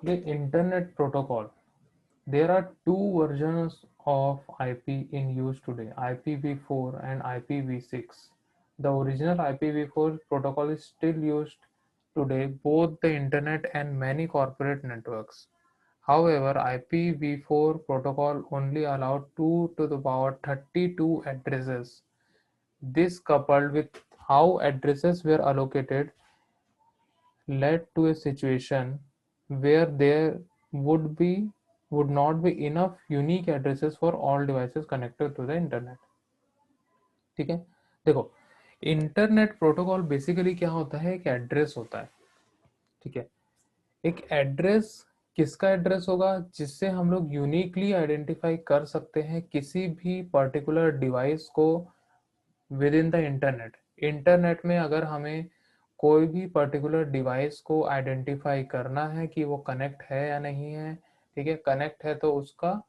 The internet protocol. There are two versions of IP in use today, IPv4 and IPv6. The original IPv4 protocol is still used today, both the internet and many corporate networks. However, IPv4 protocol only allowed 2 to the power 32 addresses. This, coupled with how addresses were allocated, led to a situation where there would be would not be enough unique addresses for all devices connected to the internet. ठीक है, देखो, internet protocol basically क्या होता है, एक address होता है। ठीक है, एक एड्रेस किसका एड्रेस होगा, जिससे हम लोग यूनिकली आइडेंटिफाई कर सकते हैं किसी भी पर्टिकुलर डिवाइस को with in the internet. Internet में अगर हमें कोई भी पर्टिकुलर डिवाइस को आइडेंटिफाई करना है कि वो कनेक्ट है या नहीं है, ठीक है, कनेक्ट है तो उसका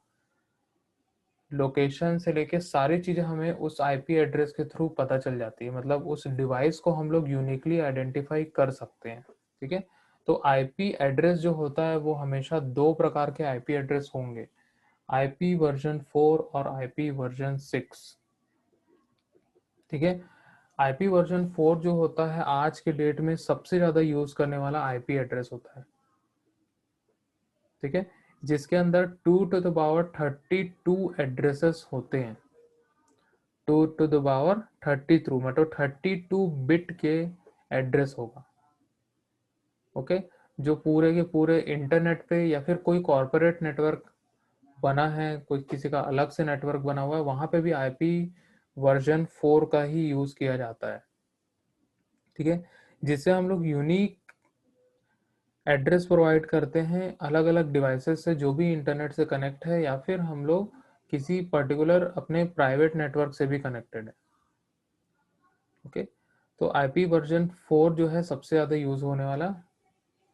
लोकेशन से लेके सारी चीज़ें हमें उस आईपी एड्रेस के थ्रू पता चल जाती है, मतलब उस डिवाइस को हम लोग यूनिकली आइडेंटिफाई कर सकते हैं। ठीक है, तो आईपी एड्रेस जो होता है वो हमेशा दो प्रकार के आईपी एड्रेस होंगे, आईपी वर्जन 4 और आईपी वर्जन 6। ठीक है, आईपी वर्जन 4 जो होता है आज के डेट में सबसे ज़्यादा यूज़ करने वाला आईपी एड्रेस होता है। ठीक है, जिसके अंदर 2 टू द पावर 32 एड्रेसेस होते हैं। 2 टू द पावर 32 मतलब 32 बिट के एड्रेस होगा। ओके, जो पूरे के पूरे इंटरनेट पे या फिर कोई कॉर्पोरेट नेटवर्क बना है, कोई किसी का अलग से नेटवर्क बना हुआ है, वहाँ पे भी आईपी वर्जन 4 का ही यूज़ किया जाता है। ठीक है, जिससे हम लोग यूनिक एड्रेस प्रोवाइड करते हैं अलग अलग डिवाइसेस से जो भी इंटरनेट से कनेक्ट है, या फिर हम लोग किसी पर्टिकुलर अपने प्राइवेट नेटवर्क से भी कनेक्टेड है। ओके, तो आईपी वर्जन 4 जो है सबसे ज़्यादा यूज़ होने वाला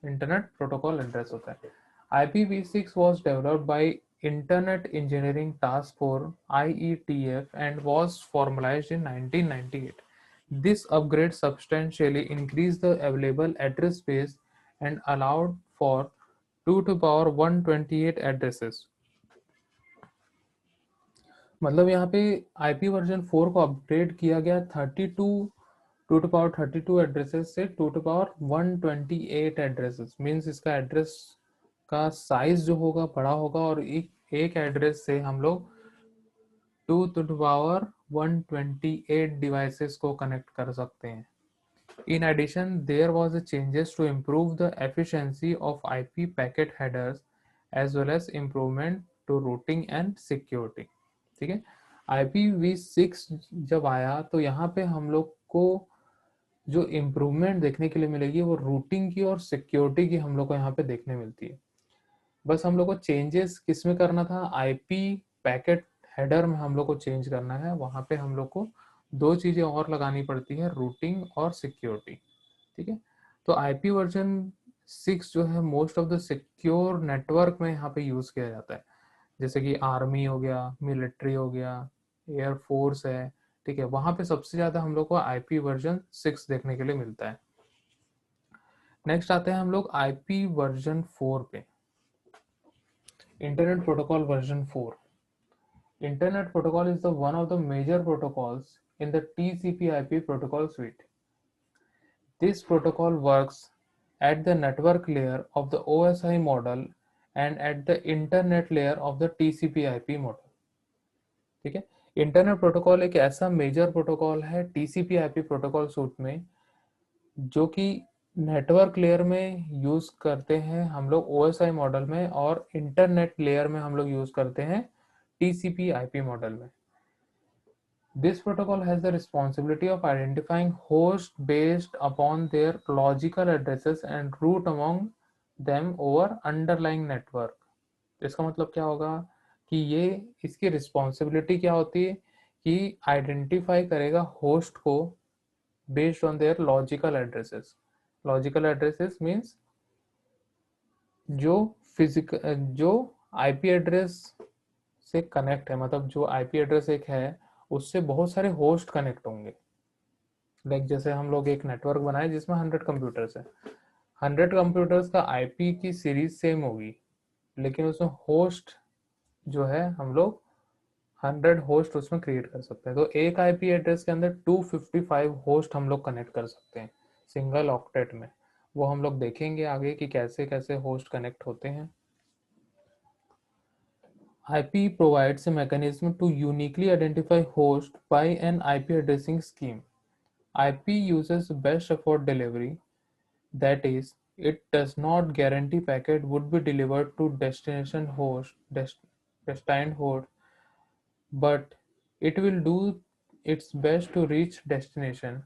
इंटरनेट प्रोटोकॉल एड्रेस होता है। IPv6 was developed by Internet Engineering Task Force IETF and was formalized in 1998. This upgrade substantially increased the available address space and allowed for 2 to power 128 addresses. मतलब यहाँ पे IP version 4 को upgrade किया गया 32 2 to power 32 addresses से 2 to power 128 addresses. Means इसका address का size जो होगा बड़ा होगा, और एक एड्रेस से हम लोग 2 टू पावर 128 डिवाइसेस को कनेक्ट कर सकते हैं। In addition, there was a changes to improve the efficiency of IP packet headers as well as improvement to routing and security. ठीक है, IPv6 जब आया तो यहाँ पे हम लोग को जो इम्प्रूवमेंट देखने के लिए मिलेगी वो रूटिंग की और सिक्योरिटी की हम लोग को यहाँ पे देखने मिलती है। बस हम लोग को चेंजेस किस में करना था, आईपी पैकेट हेडर में हम लोग को चेंज करना है। वहाँ पे हम लोग को दो चीज़ें और लगानी पड़ती है, रूटिंग और सिक्योरिटी। ठीक है, तो आईपी वर्जन 6 जो है most of the secure network में यहाँ पे यूज़ किया जाता है, जैसे कि आर्मी हो गया, मिलिट्री हो गया, एयरफोर्स है। ठीक है, वहाँ पे सबसे ज़्यादा हम लोग को आईपी वर्जन 6 देखने के लिए मिलता है। नेक्स्ट आते हैं हम लोग आईपी वर्जन 4 पे, internet protocol version 4। Internet protocol is the one of the major protocols in the TCP/IP protocol suite. This protocol works at the network layer of the OSI model and at the internet layer of the TCP/IP model. ठीक है, internet protocol एक ऐसा major protocol है TCP/IP protocol suit में जो कि network layer में use करते हैं हम लोग OSI मॉडल में, और इंटरनेट लेयर में हम लोग यूज करते हैं TCP/IP मॉडल में। This protocol has the responsibility of identifying hosts based upon their logical addresses and route among them over underlying network. इसका मतलब क्या होगा कि ये इसकी रिस्पॉन्सिबिलिटी क्या होती है कि आइडेंटिफाई करेगा होस्ट को based on their logical addresses. Logical addresses means जो फिजिकल जो आईपी एड्रेस से कनेक्ट है, मतलब जो आईपी एड्रेस एक है उससे बहुत सारे होस्ट कनेक्ट होंगे। लाइक जैसे हम लोग एक नेटवर्क बनाए जिसमें 100 कंप्यूटर्स है, 100 कंप्यूटर्स का आईपी की सीरीज सेम होगी, लेकिन उसमें होस्ट जो है हम लोग 100 होस्ट उसमें क्रिएट कर सकते हैं। तो एक आईपी एड्रेस के अंदर 255 होस्ट हम लोग कनेक्ट कर सकते हैं सिंगल ऑक्टेट में। वो हम लोग देखेंगे आगे कि कैसे कैसे होस्ट कनेक्ट होते हैं। IP provides a mechanism to uniquely identify host by an IP addressing scheme. IP uses best effort delivery, that is, it does not guarantee packet would be delivered to destined host, but it will do its best to reach destination.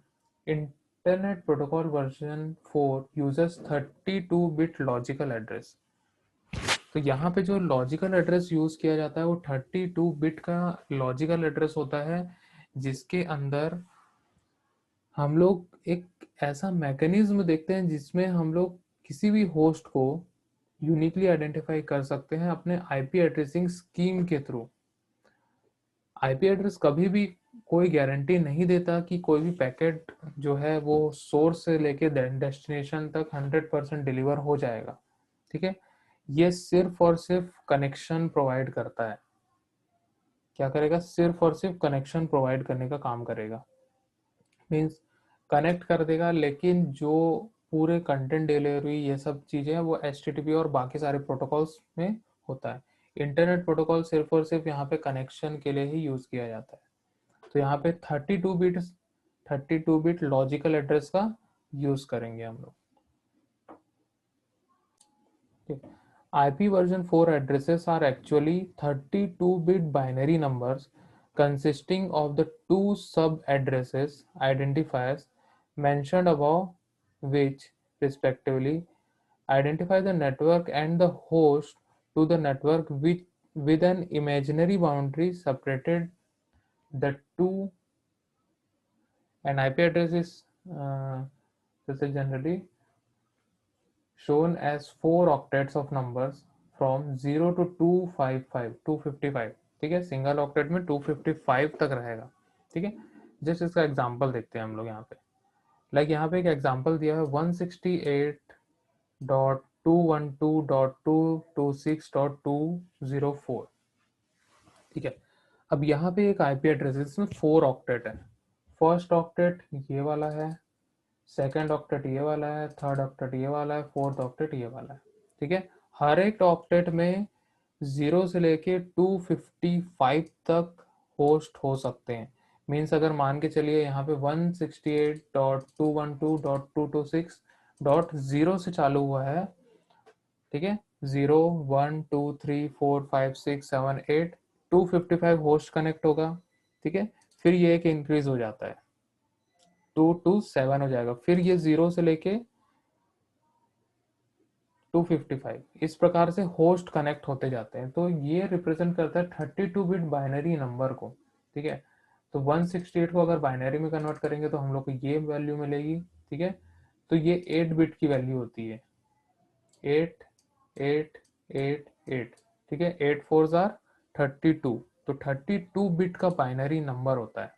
Internet Protocol version 4 uses 32-bit logical address. तो यहाँ पे जो logical address use किया जाता है वो 32 bit का logical address होता है, जिसके अंदर हम लोग एक ऐसा मैकेनिज्म देखते हैं जिसमें हम लोग किसी भी होस्ट को यूनिकली आइडेंटिफाई कर सकते हैं अपने आईपी एड्रेसिंग स्कीम के थ्रू। आईपी एड्रेस कभी भी कोई गारंटी नहीं देता कि कोई भी पैकेट जो है वो सोर्स से लेके डेस्टिनेशन तक 100% डिलीवर हो जाएगा, ठीक है। ये सिर्फ और सिर्फ कनेक्शन प्रोवाइड करता है। क्या करेगा? सिर्फ और सिर्फ कनेक्शन प्रोवाइड करने का काम करेगा। मीन्स कनेक्ट कर देगा, लेकिन जो पूरे कंटेंट डिलीवरी ये सब चीज़ें वो HTTP और बाकी सारे प्रोटोकॉल्स में होता है। इंटरनेट प्रोटोकॉल सिर्फ और सिर्फ यहाँ पे कनेक्शन के लिए ही यूज़ किया जाता है। तो यहाँ पे 32 बिट लॉजिकल एड्रेस का यूज़ करेंगे हम लोग। IP version 4 addresses are actually 32-bit binary numbers consisting of the two sub-addresses identifiers mentioned above, which respectively identify the network and the host to the network with an imaginary boundary separated the two. An IP address is this is generally shown as 4 octets of numbers from 0 to 255, ठीक है। Single octet में 255 तक रहेगा, ठीक है। Just इसका example देखते हैं हम लोग यहाँ पे। लाइक यहाँ पे एक एग्जांपल दिया है 168.212.226.204, ठीक है। अब यहाँ पे एक आईपी एड्रेस इसमें 4 ऑक्टेट है। फर्स्ट ऑक्टेट ये वाला है, सेकेंड ऑक्टेट ये वाला है, थर्ड ऑक्टेट ये वाला है, फोर्थ ऑक्टेट ये वाला है, ठीक है। हर एक ऑक्टेट में 0 से लेके 255 तक होस्ट हो सकते हैं। मीन्स अगर मान के चलिए यहाँ पे 168.212.226.0 से चालू हुआ है, ठीक है। 0 1 2 3 4 5 6 7 8 255 होस्ट कनेक्ट होगा, ठीक है। फिर ये एक इंक्रीज हो जाता है 2 to 7 हो जाएगा, फिर ये 0 से लेके 255 इस प्रकार से होस्ट कनेक्ट होते जाते हैं। तो ये रिप्रेजेंट करता है 32 बिट बाइनरी नंबर को, ठीक है। तो 168 को अगर बाइनरी में कन्वर्ट करेंगे तो हम लोग को ये वैल्यू मिलेगी, ठीक है। तो ये 8 बिट की वैल्यू होती है, 8 8 8 8, ठीक है। 8 4 आर 32, तो 32 बिट का बाइनरी नंबर होता है,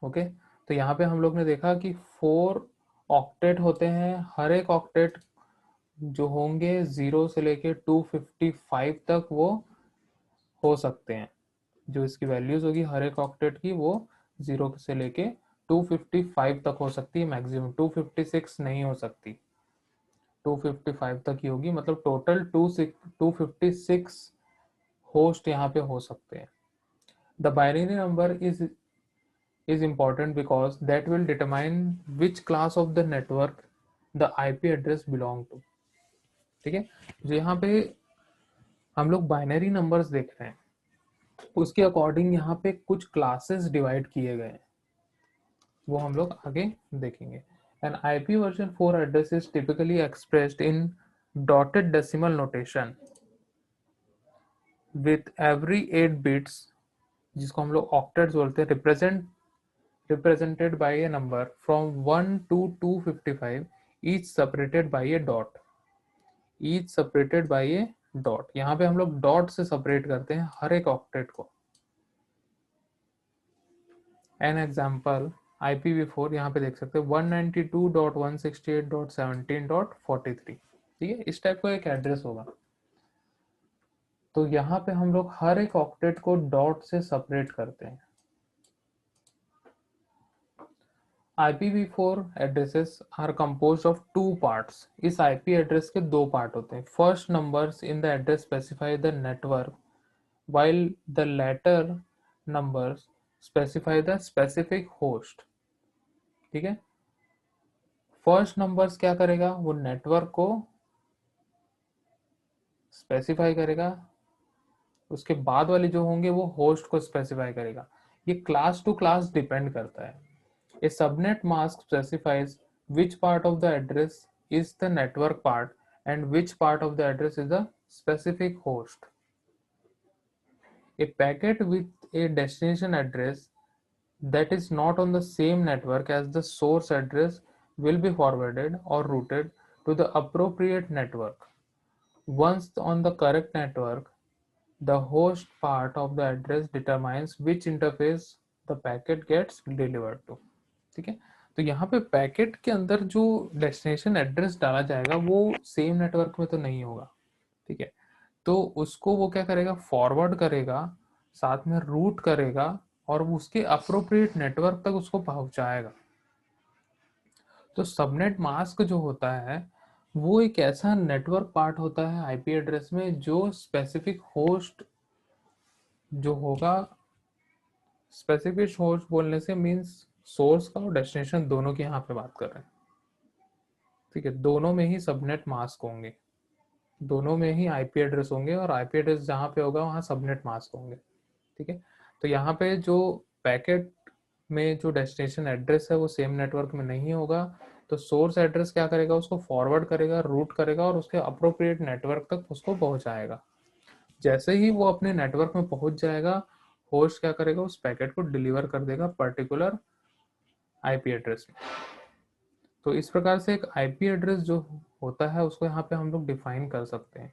ओके। तो यहाँ पे हम लोग ने देखा कि 4 ऑक्टेट होते हैं। हर एक ऑक्टेट जो होंगे 0 से लेके 255 तक वो हो सकते हैं। जो इसकी वैल्यूज होगी हर एक ऑक्टेट की वो 0 से लेके 255 तक हो सकती है, मैक्सिमम 256 नहीं हो सकती, 255 तक ही होगी। मतलब टोटल 256 होस्ट यहाँ पे हो सकते हैं। The binary number is important because that will determine which class of the network the IP address belong to, ठीक है। जो यहाँ पे हम लोग बाइनरी नंबर्स देख रहे हैं उसके अकॉर्डिंग यहाँ पे कुछ क्लासेस डिवाइड किए गए हैं, वो हम लोग आगे देखेंगे। An IP version 4 address is typically expressed in dotted decimal notation with every 8 bits, जिसको हम लोग octets बोलते हैं, represented by a number from 1 to 255, each separated by a dot, यहाँ पे हम लोग डॉट से सेपरेट करते हैं हर एक ऑक्टेट को। एन एग्जाम्पल IPv4 यहाँ पे देख सकते हैं 192.168.17.43, ठीक है, इस टाइप का एक एड्रेस होगा। तो यहाँ पे हम लोग हर एक ऑक्टेट को डॉट से सेपरेट करते हैं। IPv4 addresses are composed of two parts. इस आईपी एड्रेस के दो पार्ट होते हैं। First numbers in the address specify the network, while the latter numbers specify the specific host, ठीक है। फर्स्ट नंबर्स क्या करेगा, वो नेटवर्क को स्पेसिफाई करेगा, उसके बाद वाले जो होंगे वो होस्ट को स्पेसिफाई करेगा। ये क्लास टू क्लास डिपेंड करता है। A subnet mask specifies which part of the address is the network part and which part of the address is the specific host. A packet with a destination address that is not on the same network as the source address will be forwarded or routed to the appropriate network. Once on the correct network, the host part of the address determines which interface the packet gets delivered to, ठीक है। तो यहाँ पे packet के अंदर जो destination address डाला जाएगा वो सेम नेटवर्क में तो नहीं होगा, ठीक है। तो उसको वो क्या करेगा, फॉरवर्ड करेगा, साथ में रूट करेगा और उसके अप्रोप्रिएट नेटवर्क तक उसको पहुंचाएगा। तो सबनेट मास्क जो होता है वो एक ऐसा नेटवर्क पार्ट होता है आईपी एड्रेस में जो स्पेसिफिक होस्ट जो होगा, स्पेसिफिक होस्ट बोलने से मींस सोर्स का और डेस्टिनेशन दोनों की यहाँ पे बात कर रहे हैं, ठीक है। दोनों में ही सबनेट मास्क होंगे, दोनों में ही आईपी एड्रेस होंगे और आईपी एड्रेस जहाँ पे होगा वहाँ सबनेट मास्क होंगे, ठीक है। तो यहाँ पे जो पैकेट में जो डेस्टिनेशन एड्रेस है वो सेम नेटवर्क में नहीं होगा, तो सोर्स एड्रेस क्या करेगा, उसको फॉरवर्ड करेगा, रूट करेगा और उसके अप्रोप्रिएट नेटवर्क तक उसको पहुंचाएगा। जैसे ही वो अपने नेटवर्क में पहुंच जाएगा, होस्ट क्या करेगा, उस पैकेट को डिलीवर कर देगा पर्टिकुलर आईपी एड्रेस में। तो इस प्रकार से एक आईपी एड्रेस जो होता है उसको यहाँ पे हम लोग डिफाइन कर सकते हैं।